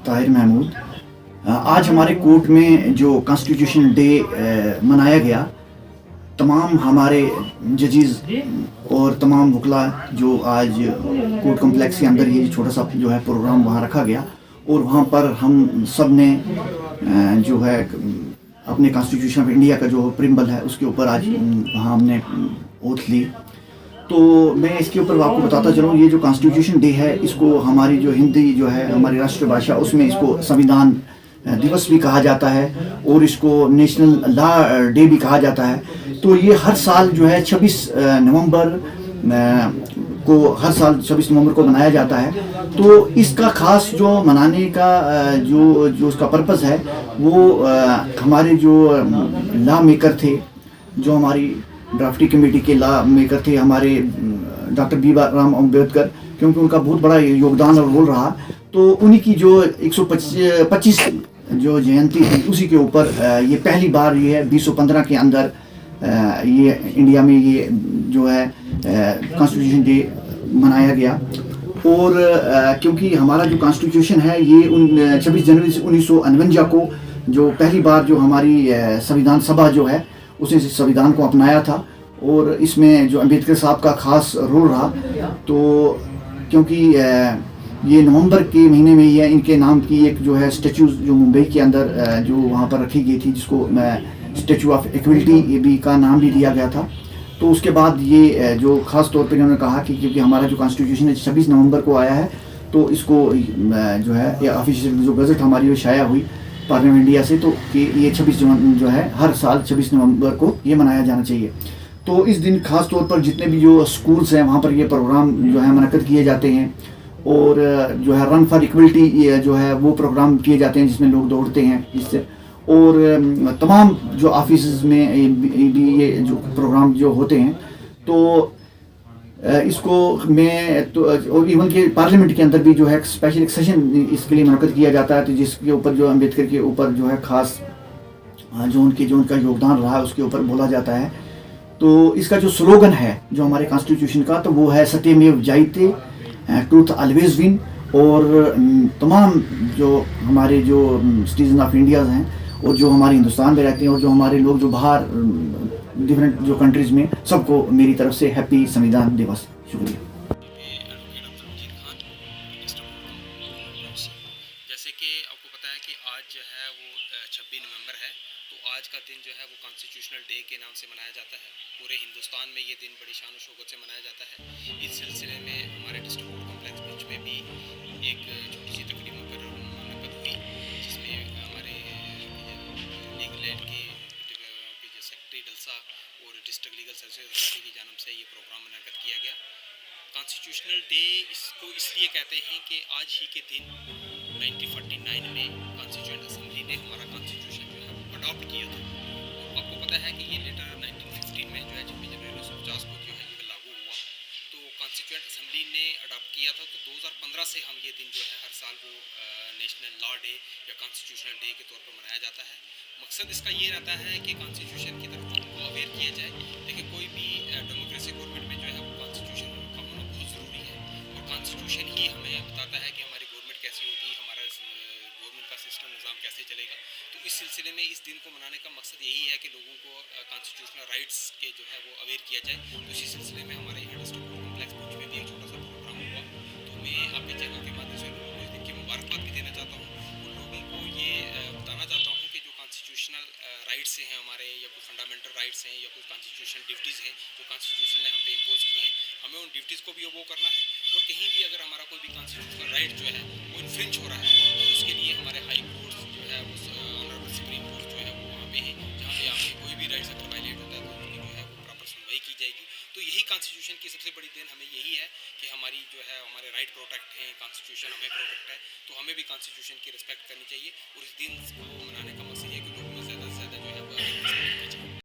ताहिर महमूद। आज हमारे कोर्ट में जो कॉन्स्टिट्यूशन डे मनाया गया, तमाम हमारे जजेस और तमाम वकला जो आज कोर्ट कम्प्लेक्स के अंदर ये छोटा सा जो है प्रोग्राम वहाँ रखा गया और वहाँ पर हम सब ने जो है अपने कॉन्स्टिट्यूशन ऑफ इंडिया का जो प्रिम्बल है उसके ऊपर आज वहाँ हमने ओथ ली। तो मैं इसके ऊपर आपको बताता चलूँ, ये जो कॉन्स्टिट्यूशन डे है इसको हमारी जो हिंदी जो है हमारी राष्ट्रभाषा उसमें इसको संविधान दिवस भी कहा जाता है और इसको नेशनल लॉ डे भी कहा जाता है। तो ये हर साल जो है 26 नवंबर को हर साल 26 नवंबर को मनाया जाता है। तो इसका खास जो मनाने का जो उसका पर्पस है वो हमारे जो लॉ मेकर थे, जो हमारी ड्राफ्टिंग कमेटी के लॉ मेकर थे हमारे डॉक्टर बी.आर. अम्बेडकर, क्योंकि उनका बहुत बड़ा योगदान और रोल रहा। तो उन्हीं की जो 125 जो जयंती थी उसी के ऊपर ये पहली बार ये है 2015 के अंदर ये इंडिया में ये जो है कॉन्स्टिट्यूशन डे मनाया गया। और क्योंकि हमारा जो कॉन्स्टिट्यूशन है ये 26 जनवरी 1949 को जो पहली बार जो हमारी संविधान सभा जो है उसने संविधान को अपनाया था और इसमें जो अम्बेडकर साहब का खास रोल रहा। तो क्योंकि ये नवंबर के महीने में ही है, इनके नाम की एक जो है स्टैचू जो मुंबई के अंदर जो वहाँ पर रखी गई थी जिसको स्टैचू ऑफ इक्वलिटी भी का नाम भी दिया गया था। तो उसके बाद ये जो ख़ास तौर पे उन्होंने कहा कि क्योंकि हमारा जो कॉन्स्टिट्यूशन है 26 नवंबर को आया है तो इसको जो है ऑफिशियल जो गज़ट हमारी वो शाया हुई पार्लियामेंट इंडिया से, तो कि ये 26 जो है हर साल 26 नवंबर को ये मनाया जाना चाहिए। तो इस दिन खास तौर पर जितने भी जो स्कूल्स हैं वहाँ पर ये प्रोग्राम जो है मुनक़्क़द किए जाते हैं और जो है रन फॉर इक्वलिटी जो है वो प्रोग्राम किए जाते हैं जिसमें लोग दौड़ते हैं इससे। और तमाम जो ऑफिस में भी ये जो प्रोग्राम जो होते हैं तो इसको मैं तो और इवन के पार्लियामेंट के अंदर भी जो है स्पेशल एक सेशन इसके लिए मुनक़्क़द किया जाता है, तो जिसके ऊपर जो अम्बेडकर के ऊपर जो है ख़ास जो उनका योगदान रहा उसके ऊपर बोला जाता है। तो इसका जो स्लोगन है जो हमारे कॉन्स्टिट्यूशन का तो वो है सत्यमेव जयते, ट्रूथ ऑलवेज विन। और तमाम जो हमारे जो सिटीजन ऑफ इंडिया हैं और जो हमारे हिंदुस्तान में रहते हैं और जो हमारे लोग जो बाहर डिफरेंट जो कंट्रीज़ में, सबको मेरी तरफ से हैप्पी संविधान दिवस। शुक्रिया। जैसे कि आपको पता है कि आज जो है वो 26 नवंबर है, तो आज का दिन जो है वो कॉन्स्टिट्यूशनल डे के नाम से मनाया जाता है। पूरे हिंदुस्तान में ये दिन बड़ी शान और शौकत से मनाया जाता है। इस सिलसिले में हमारे डिस्ट्रिक्ट कोर्ट कॉम्प्लेक्स बीच में भी एक छोटी सी तकरीब मुनक़्क़द हुई जिसमें हमारे लीगल एड के जो सेक्रेटरी डलसा और डिस्ट्रिक्ट लीगल सर्विसेज अथॉरिटी की जानिब से ये प्रोग्राम मुनक़्क़द किया गया। कॉन्स्टिट्यूशनल डे इसको इसलिए कहते हैं कि आज ही के दिन 1949 में कॉन्स्टिट्यूएंट असेंबली ने हमारा कॉन्स्टिट्यूशन जो है वो अडॉप्ट किया था। तो आपको पता है कि ये लेटर 1915 में जो है 26 जनवरी 1950 को जो है ये लागू हुआ। तो कॉन्स्टिट्यूएंट असेंबली ने अडॉप्ट किया था। तो 2015 से हम ये दिन जो है हर साल वो नेशनल लॉ डे या कॉन्स्टिट्यूशनल डे के तौर पर मनाया जाता है। मकसद इसका ये रहता है कि कॉन्स्टिट्यूशन की तरफ उनको अवेयर किया जाए। देखिए कोई भी डेमोक्रेसी गवर्नमेंट में जो है वो कॉन्स्टिट्यूशन का होना बहुत ज़रूरी है और कॉन्स्टिट्यूशन ही हमें बताता है कि हमारी गवर्नमेंट कैसी होगी, हमारा गवर्नमेंट का सिस्टम निज़ाम कैसे चलेगा। तो इस सिलसिले में इस दिन को मनाने का मकसद यही है कि लोगों को कॉन्स्टिट्यूशनल राइट्स के जो है वो अवेयर किया जाए। तो इसी सिलसिले में हमारे यहाँ डिस्ट्रिक्ट कोर्ट कॉम्प्लेक्स बीच में भी एक छोटा सा प्रोग्राम हुआ। तो मैं आपके चैनल के माध्यम से लोगों को इस दिन की मुबारकबाद भी देना चाहता हूँ और लोगों को ये बताना चाहता हूँ कि जो कॉन्स्टिट्यूशनल राइट्स हैं हमारे या कोई फंडामेंटल राइट्स हैं या कोई कॉन्स्टिट्यूशनल ड्यूटीज़ हैं जो कॉन्स्टिट्यूशन ने हम पे इम्पोज किए हैं, हमें उन ड्यूटीज़ को भी वो करना है। और कहीं भी अगर हमारा कोई भी कॉन्स्टिट्यूशनल राइट जो है वो इन्फ्रिंज हो रहा है तो उसके लिए हमारे हाई कोर्ट्स जो है वो ऑनरेबल सुप्रीम कोर्ट जो है वो वहाँ पे है, जहाँ पे आपके कोई भी राइट्स अगर वायलेट होता है तो उसकी जो है वो प्रॉपर सुनवाई की जाएगी। तो यही कॉन्स्टिट्यूशन की सबसे बड़ी देन हमें यही है कि हमारी जो है हमारे राइट प्रोटेक्ट हैं, कॉन्स्टिट्यूशन हमें प्रोटेक्ट है, तो हमें भी कॉन्स्टिट्यूशन की रिस्पेक्ट करनी चाहिए और इस दिन को मनाने